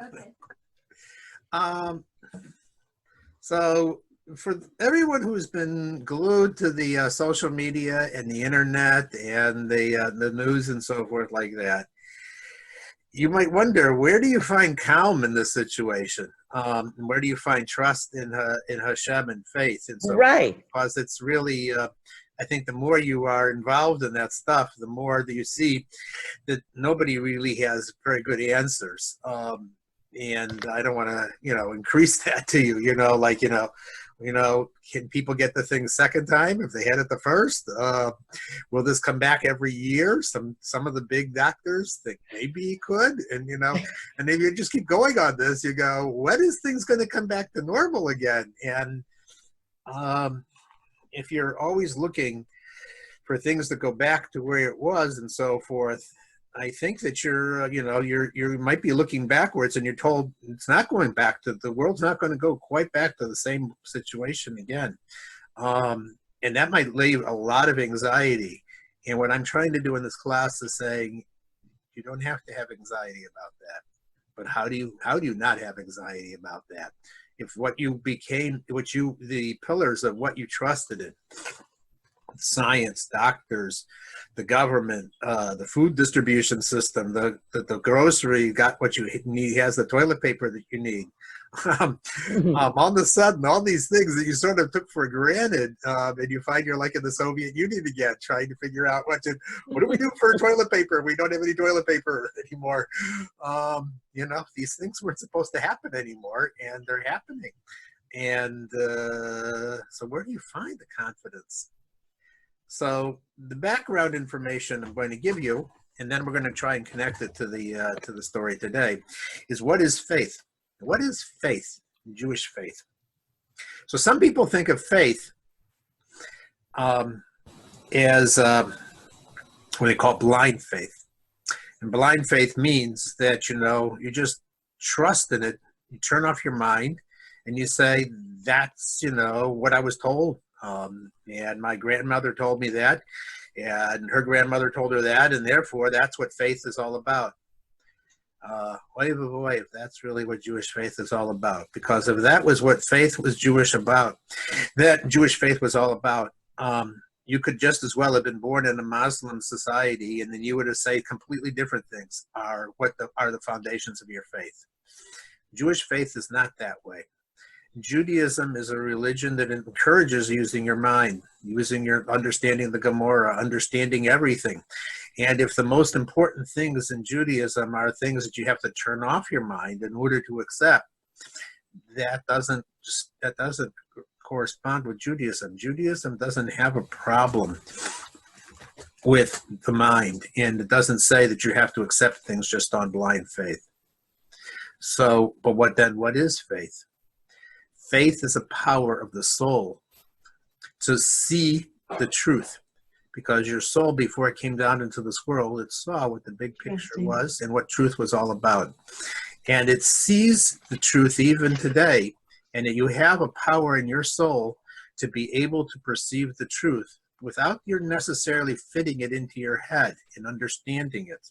Okay. Um, so for everyone who's been glued to the social media and the internet and the news and so forth like that, you might wonder, where do you find calm in this situation? And where do you find trust in Hashem and faith and so forth? Right. Because it's really, I think the more you are involved in that stuff, the more that you see that nobody really has very good answers. And I don't want to, increase that to you, can people get the thing second time if they had it the first? Will this come back every year? Some of the big doctors think maybe it could, and and if you just keep going on this, you go, when is things going to come back to normal again? And if you're always looking for things to go back to where it was and so forth, I think that you might be looking backwards, and you're told it's not going back to, the world's not going to go quite back to the same situation again. And that might leave a lot of anxiety. And what I'm trying to do in this class is saying, you don't have to have anxiety about that. But how do you not have anxiety about that? If what you became, the pillars of what you trusted in, science, doctors, the government, the food distribution system, the grocery, got what you need, has the toilet paper that you need. All of a sudden, all these things that you sort of took for granted, and you find you're like in the Soviet Union again, trying to figure out what do we do for toilet paper? We don't have any toilet paper anymore. These things weren't supposed to happen anymore, and they're happening. And so where do you find the confidence? So the background information I'm going to give you, and then we're going to try and connect it to the story today, is what is faith? What is faith, Jewish faith? So some people think of faith as what they call blind faith. And blind faith means that, you just trust in it, you turn off your mind, and you say, that's, what I was told. And my grandmother told me that, and her grandmother told her that, and therefore that's what faith is all about. If that's really what Jewish faith is all about, because if that was what faith was Jewish about, that Jewish faith was all about, you could just as well have been born in a Muslim society, and then you would have said completely different things are the foundations of your faith. Jewish faith is not that way. Judaism is a religion that encourages using your mind, using your understanding the Gemara, understanding everything. And if the most important things in Judaism are things that you have to turn off your mind in order to accept, that doesn't correspond with Judaism. Judaism doesn't have a problem with the mind, and it doesn't say that you have to accept things just on blind faith. So, but what is faith? Faith is a power of the soul to see the truth, because your soul, before it came down into this world, it saw what the big picture was and what truth was all about. And it sees the truth even today, and that you have a power in your soul to be able to perceive the truth without you necessarily fitting it into your head and understanding it.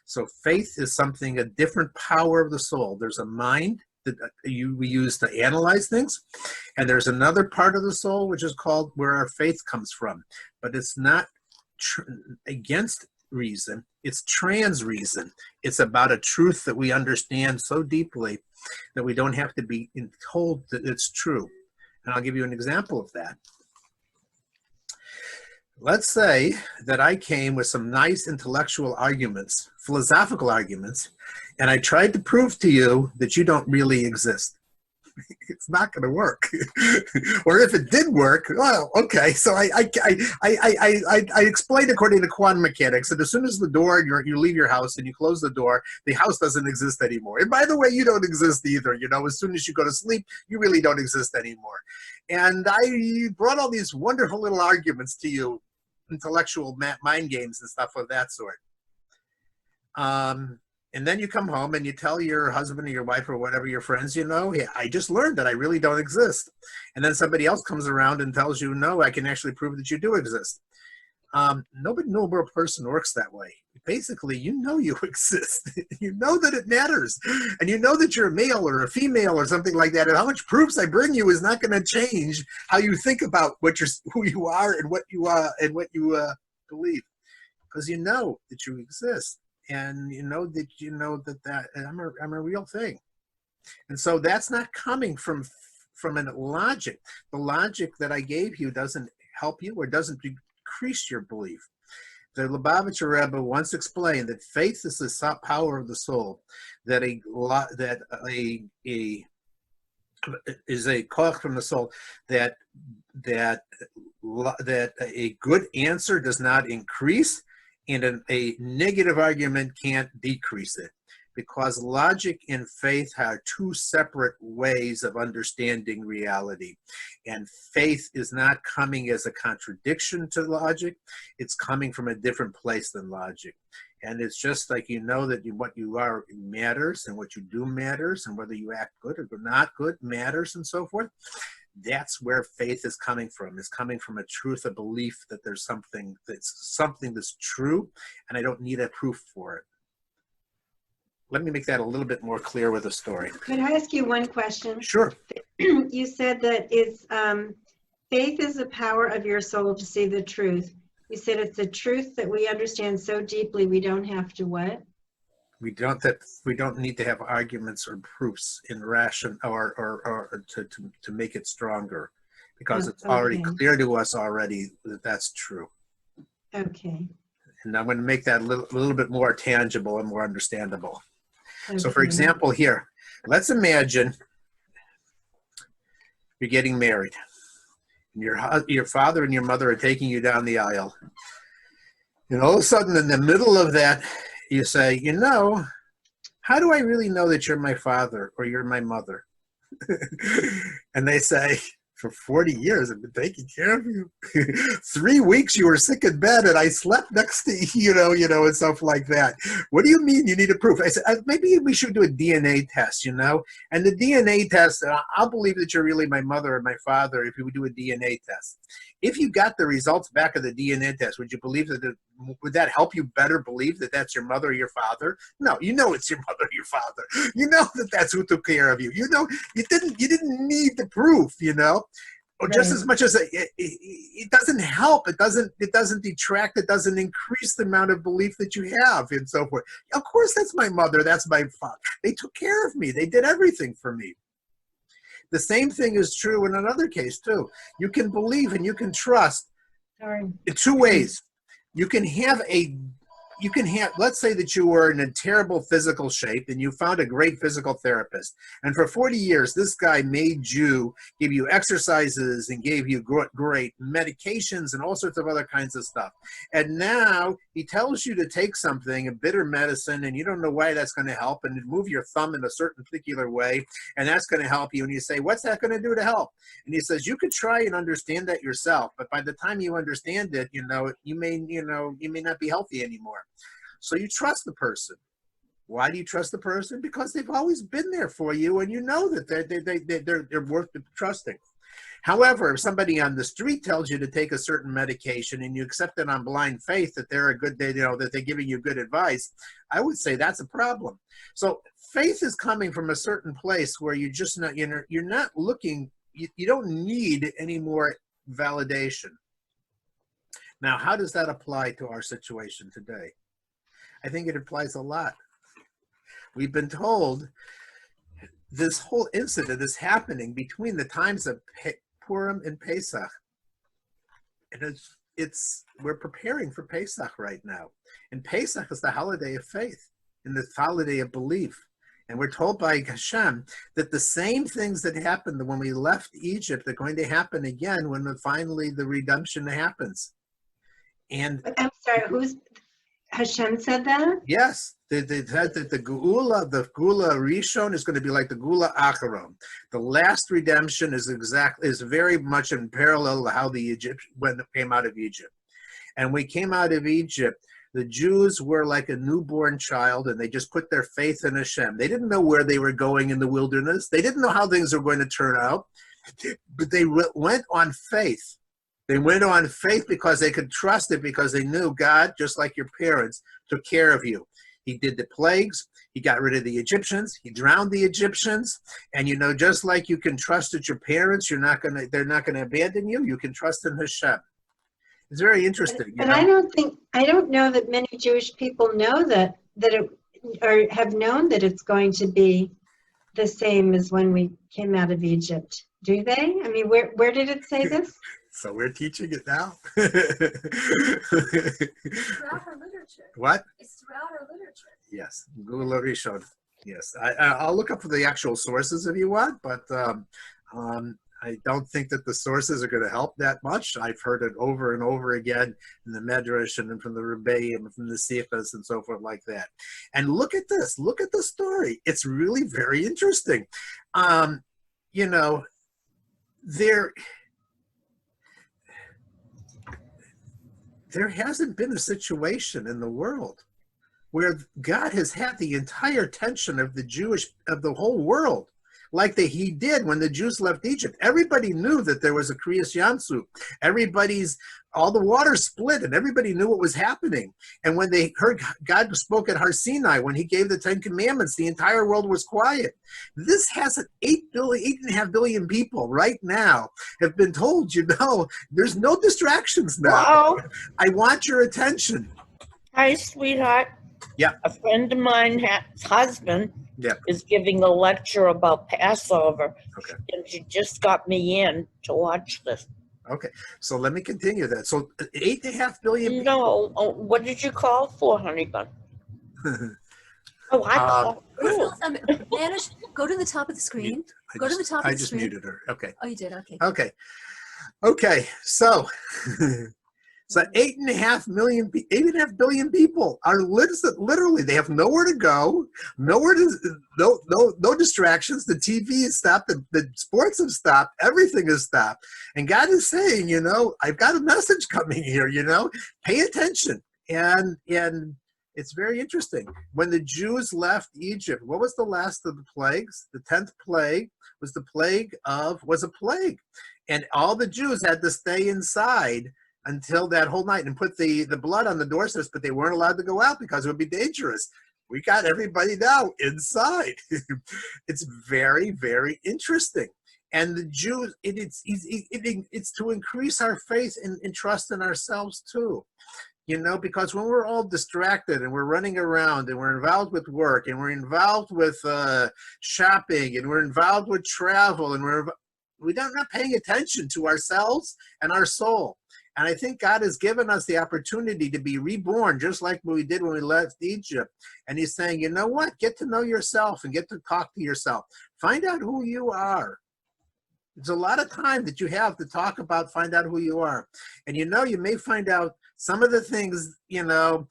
So faith is a different power of the soul. There's a mind that we use to analyze things, and there's another part of the soul which is called where our faith comes from, but it's not against reason, it's trans reason. It's about a truth that we understand so deeply that we don't have to be told that it's true. And I'll give you an example of that. Let's say that I came with some nice intellectual arguments, philosophical arguments, and I tried to prove to you that you don't really exist. It's not going to work. Or if it did work, well, okay. So I explained according to quantum mechanics that as soon as the door, you leave your house and you close the door, the house doesn't exist anymore. And by the way, you don't exist either. As soon as you go to sleep, you really don't exist anymore. And I brought all these wonderful little arguments to you, intellectual mind games and stuff of that sort. And then you come home and you tell your husband or your wife or whatever, your friends, I just learned that I really don't exist. And then somebody else comes around and tells you, no, I can actually prove that you do exist. No real person works that way. basically, you know you exist. You know that it matters. And you know that you're a male or a female or something like that. And how much proofs I bring you is not going to change how you think about who you are and what you believe. Because you know that you exist. And you know that I'm a real thing. And so that's not coming from a logic. The logic that I gave you doesn't help you or doesn't decrease your belief. The Lubavitcher Rebbe once explained that faith is the power of the soul, that is a koach from the soul, that a good answer does not increase, and a negative argument can't decrease it. Because logic and faith are two separate ways of understanding reality. And faith is not coming as a contradiction to logic. It's coming from a different place than logic. And it's just like you know that what you are matters, and what you do matters, and whether you act good or not good matters, and so forth. That's where faith is coming from. It's coming from a truth, a belief that there's something that's true, and I don't need a proof for it. Let me make that a little bit more clear with a story. Could I ask you one question? Sure. You said that faith is the power of your soul to see the truth. You said it's the truth that we understand so deeply we don't have to what? We don't need to have arguments or proofs in ration or to make it stronger, because it's already clear to us already that that's true. Okay. And I'm going to make that a little bit more tangible and more understandable. Okay. So, for example, here, let's imagine you're getting married. And your father and your mother are taking you down the aisle. And all of a sudden, in the middle of that, you say, how do I really know that you're my father or you're my mother? And they say, for 40 years, I've been taking care of you. 3 weeks you were sick in bed and I slept next to you, and stuff like that. What do you mean you need a proof? I said, maybe we should do a DNA test, And the DNA test, I'll believe that you're really my mother or my father if you would do a DNA test. If you got the results back of the DNA test, would you believe would that help you better believe that that's your mother or your father? No, it's your mother or your father. You know that that's who took care of you. You didn't need the proof, Or just as much as it doesn't help, it doesn't detract, it doesn't increase the amount of belief that you have, and so forth. Of course, that's my mother, that's my father. They took care of me. They did everything for me. The same thing is true in another case too. You can believe and you can trust in two ways. You can have, let's say that you were in a terrible physical shape and you found a great physical therapist. And for 40 years, this guy gave you exercises and gave you great medications and all sorts of other kinds of stuff. And now he tells you to take something, a bitter medicine, and you don't know why that's going to help, and move your thumb in a certain particular way, and that's going to help you. And you say, what's that going to do to help? And he says, you could try and understand that yourself, but by the time you understand it, you may not be healthy anymore. So you trust the person. Why do you trust the person? Because they've always been there for you, and you know that they're worth trusting. However, if somebody on the street tells you to take a certain medication and you accept it on blind faith that that they're giving you good advice, I would say that's a problem. So faith is coming from a certain place where you're not looking. You don't need any more validation. Now, how does that apply to our situation today? I think it applies a lot. We've been told this whole incident is happening between the times of Purim and Pesach. And we're preparing for Pesach right now. And Pesach is the holiday of faith and the holiday of belief. And we're told by Hashem that the same things that happened when we left Egypt are going to happen again when finally the redemption happens. And I'm sorry, Hashem said that? Yes, they said that the Geula Rishon is going to be like the Geula Acharon. The last redemption is very much in parallel to how when they came out of Egypt. And we came out of Egypt, the Jews were like a newborn child, and they just put their faith in Hashem. They didn't know where they were going in the wilderness. They didn't know how things were going to turn out, but they went on faith. They went on faith because they could trust it, because they knew God, just like your parents, took care of you. He did the plagues. He got rid of the Egyptians. He drowned the Egyptians. And you know, just like you can trust that your parents, they're not gonna abandon you. You can trust in Hashem. It's very interesting. But I don't know that many Jewish people know that it, or have known that it's going to be the same as when we came out of Egypt. Do they? I mean, where did it say this? So we're teaching it now. Throughout our literature. What? It's throughout our literature. Yes, Google Rishon. Yes, I'll look up for the actual sources if you want, but I don't think that the sources are going to help that much. I've heard it over and over again in the Medrash and from the Rebbeim and from the Sichos and so forth like that. And look at this. Look at the story. It's really very interesting. You know, there hasn't been a situation in the world where God has had the entire attention of the whole world, like he did when the Jews left Egypt. Everybody knew that there was a Kriyas Yamsuf. All the water split and everybody knew what was happening. And when they heard God spoke at Har Sinai, when he gave the 10 Commandments, the entire world was quiet. This has 8.5 billion people right now have been told, you know, there's no distractions now. Hello. I want your attention. Hi, sweetheart. Yeah. A friend of mine's husband is giving a lecture about Passover. Okay. And she just got me in to watch this. Okay, so let me continue that. So 8.5 billion people. No, what did you call for, honey bun? Oh, I call. Manish, go to the top of the screen. Go to the top of the screen. I just muted her. Okay. Oh, you did? Okay. Okay, so 8.5 billion people are literally, they have nowhere to go, no distractions. The TV is stopped, the sports have stopped, everything is stopped. And God is saying, you know, I've got a message coming here, you know, pay attention. And it's very interesting. When the Jews left Egypt, what was the last of the plagues? The 10th plague was a plague. And all the Jews had to stay inside until that whole night and put the blood on the doorsteps, but they weren't allowed to go out because it would be dangerous. We got everybody now inside. It's very, very interesting. And the Jews, it's to increase our faith and trust in ourselves too. You know, because when we're all distracted and we're running around and we're involved with work and we're involved with shopping and we're involved with travel and we're not paying attention to ourselves and our soul. And I think God has given us the opportunity to be reborn, just like we did when we left Egypt. And he's saying, you know what? Get to know yourself and get to talk to yourself. Find out who you are. There's a lot of time that you have to talk about, find out who you are. And you know, you may find out some of the things, you know,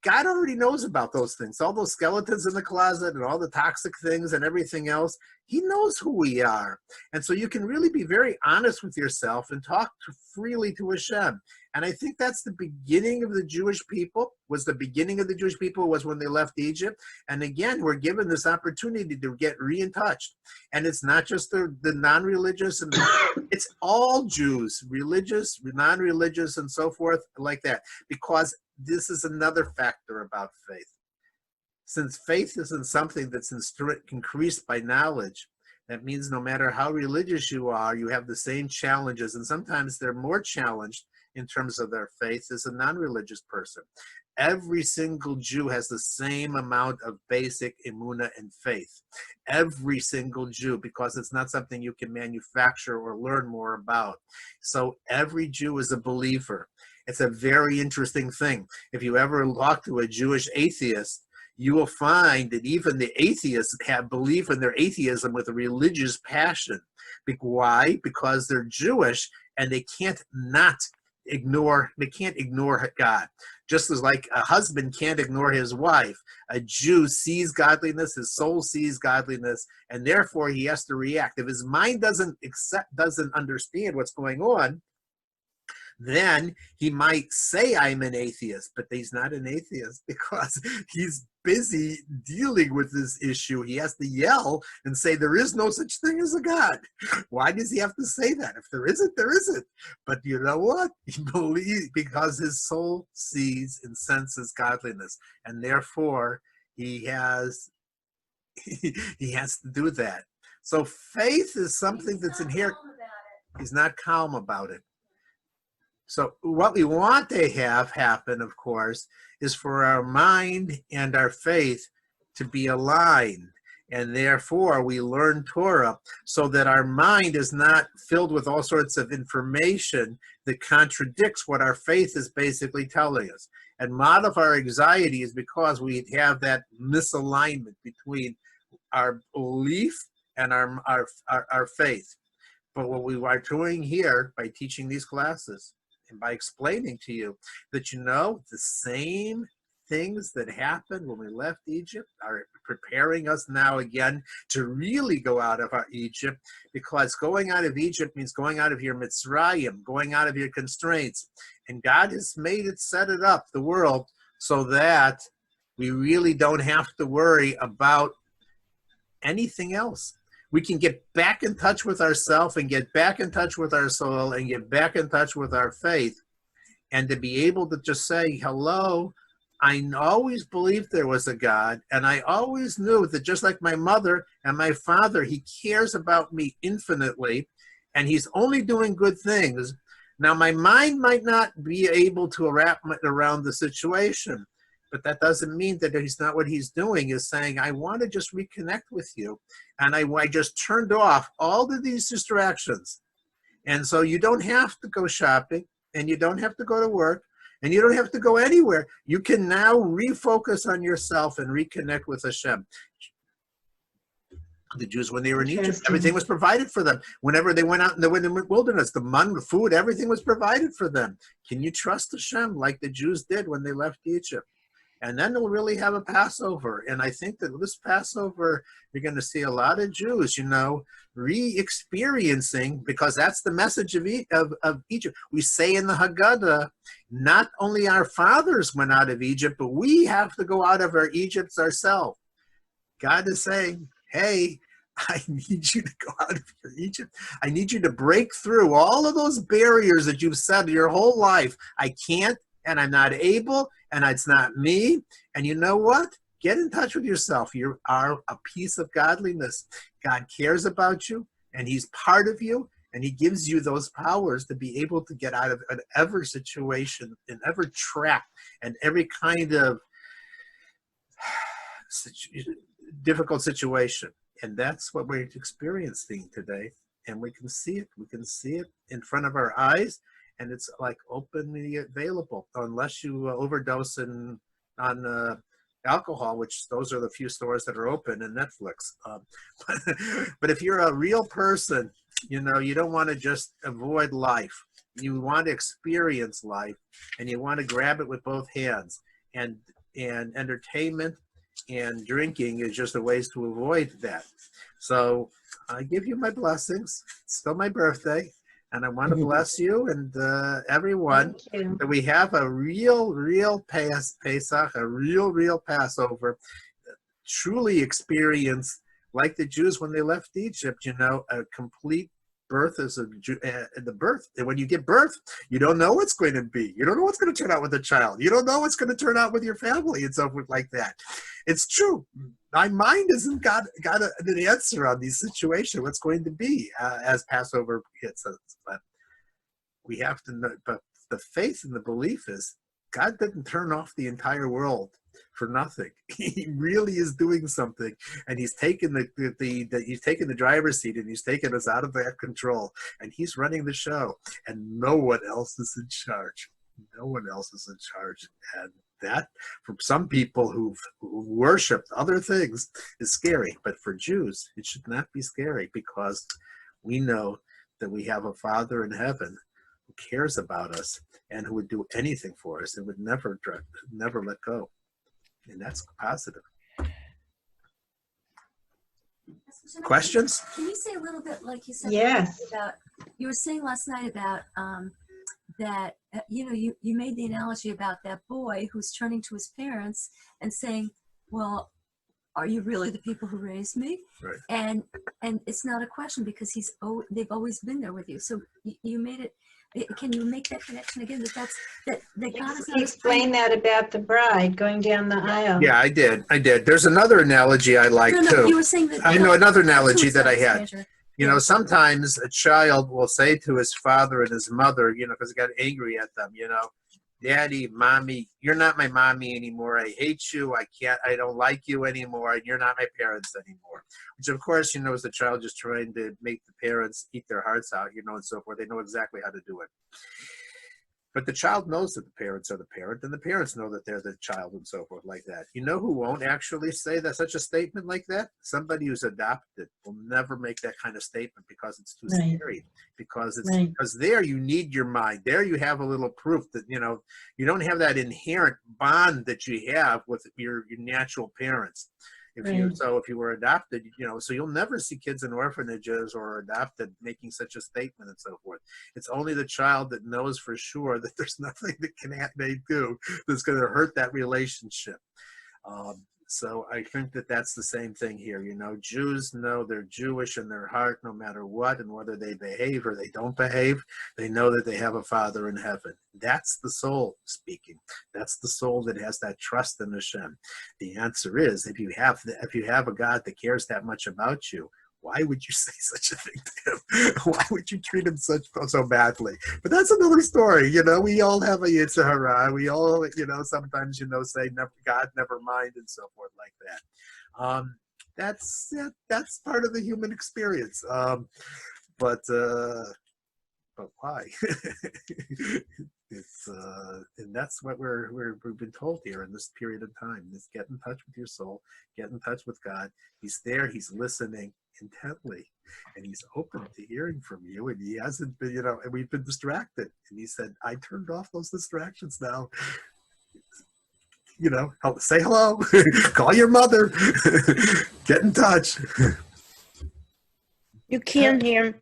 God already knows about those things, all those skeletons in the closet and all the toxic things and everything else. He knows who we are. And so you can really be very honest with yourself and talk freely to Hashem. And I think that's the beginning of the Jewish people, was when they left Egypt. And again, we're given this opportunity to get in touch. And it's not just the non-religious, and it's all Jews, religious, non-religious, and so forth like that. Because this is another factor about faith. Since faith isn't something that's increased by knowledge, that means no matter how religious you are, you have the same challenges, and sometimes they're more challenged in terms of their faith as a non-religious person. Every single Jew has the same amount of basic emunah and faith. Every single Jew, because it's not something you can manufacture or learn more about. So every Jew is a believer. It's a very interesting thing. If you ever talk to a Jewish atheist, you will find that even the atheists have belief in their atheism with a religious passion. Why? Because they're Jewish and they can't ignore God. Just as like a husband can't ignore his wife, a Jew sees godliness, his soul sees godliness, and therefore he has to react. If his mind doesn't understand what's going on, then he might say I'm an atheist, but he's not an atheist because he's busy dealing with this issue. He has to yell and say there is no such thing as a God. Why does he have to say that? If there isn't, there isn't. But you know what? He believes because his soul sees and senses godliness, and therefore he has to do that. So faith is something that's inherent. He's not calm about it. So what we want to have happen, of course, is for our mind and our faith to be aligned. And therefore, we learn Torah so that our mind is not filled with all sorts of information that contradicts what our faith is basically telling us. And a lot of our anxiety is because we have that misalignment between our belief and our faith. But what we are doing here by teaching these classes and by explaining to you that the same things that happened when we left Egypt are preparing us now again to really go out of our Egypt, because going out of Egypt means going out of your Mitzrayim, going out of your constraints. And God has set it up, the world, so that we really don't have to worry about anything else. We can get back in touch with ourselves and get back in touch with our soul and get back in touch with our faith, and to be able to just say, hello, I always believed there was a God, and I always knew that just like my mother and my father, he cares about me infinitely, and he's only doing good things. Now, my mind might not be able to wrap around the situation, but that doesn't mean that he's not. What he's doing is saying, I want to just reconnect with you. And I just turned off all of these distractions. And so you don't have to go shopping, and you don't have to go to work, and you don't have to go anywhere. You can now refocus on yourself and reconnect with Hashem. The Jews, when they were in Egypt, everything was provided for them. Whenever they went out in the wilderness, the manna, the food, everything was provided for them. Can you trust Hashem like the Jews did when they left Egypt? And then they'll really have a Passover. And I think that this Passover, you're going to see a lot of Jews, re-experiencing, because that's the message of Egypt. We say in the Haggadah, not only our fathers went out of Egypt, but we have to go out of our Egypts ourselves. God is saying, hey, I need you to go out of your Egypt. I need you to break through all of those barriers that you've set your whole life. I can't, and I'm not able, and it's not me. And you know what? Get in touch with yourself. You are a piece of godliness. God cares about you, and he's part of you, and he gives you those powers to be able to get out of every situation, and every trap, and every kind of difficult situation. And that's what we're experiencing today. And we can see it. We can see it in front of our eyes. And it's like openly available, unless you overdose on alcohol, which those are the few stores that are open, and Netflix. But if you're a real person, you don't want to just avoid life. You want to experience life, and you want to grab it with both hands. And entertainment and drinking is just a ways to avoid that. So I give you my blessings. It's still my birthday. And I want to bless you and everyone that we have a real Pesach, a real Passover, truly experience like the Jews when they left Egypt, a complete birth as the birth. And when you give birth, you don't know what's going to be. You don't know what's going to turn out with the child. You don't know what's going to turn out with your family and so forth like that. It's true. My mind hasn't got an answer on these situations, what's going to be as Passover hits us. But we have to know, but the faith and the belief is God didn't turn off the entire world for nothing. He really is doing something, and he's taken he's taken the driver's seat, and he's taken us out of that control, and he's running the show, and no one else is in charge. No one else is in charge. And that, for some people who've worshipped other things, is scary. But for Jews, it should not be scary, because we know that we have a Father in heaven who cares about us and who would do anything for us and would never let go. And that's positive. Questions? Can you say a little bit, like you said, Yes. about, you were saying last night about that you made the analogy about that boy who's turning to his parents and saying, well, are you really the people who raised me? Right. And it's not a question because they've always been there with you. So you made it. Can you make that connection again? That God is not Explain that about the bride going down the aisle. Yeah, I did. There's another analogy I like too. You were saying that. I know another analogy to that I a had. stranger. You know, sometimes a child will say to his father and his mother, you know, because he got angry at them, you know, Daddy, Mommy, you're not my mommy anymore. I hate you. I don't like you anymore. And you're not my parents anymore. Which, of course, you know, is the child just trying to make the parents eat their hearts out, you know, and so forth. They know exactly how to do it. But the child knows that the parents are the parent, and the parents know that they're the child, and so forth, like that. You know who won't actually say that such a statement like that? Somebody who's adopted will never make that kind of statement because it's too scary. Because because there you need your mind. There you have a little proof that, you know, you don't have that inherent bond that you have with your natural parents. If you were adopted, you know, so you'll never see kids in orphanages or adopted making such a statement and so forth. It's only the child that knows for sure that there's nothing that they do that's going to hurt that relationship. So I think that that's the same thing here. You know, Jews know they're Jewish in their heart no matter what, and whether they behave or they don't behave, they know that they have a Father in heaven. That's the soul speaking. That's the soul that has that trust in Hashem. The answer is, if you have a God that cares that much about you, why would you say such a thing to him? Why would you treat him so badly? But that's another story. You know, we all have a Yetzer Hara. We all, you know, sometimes, you know, say, God, never mind, and so forth like that. That's part of the human experience. But why? And that's what we've been told here in this period of time. Is get in touch with your soul, get in touch with God. He's there. He's listening intently, and he's open to hearing from you. And he hasn't been, you know, and we've been distracted. And he said, I turned off those distractions now. You know, say hello, call your mother, get in touch. You can't hear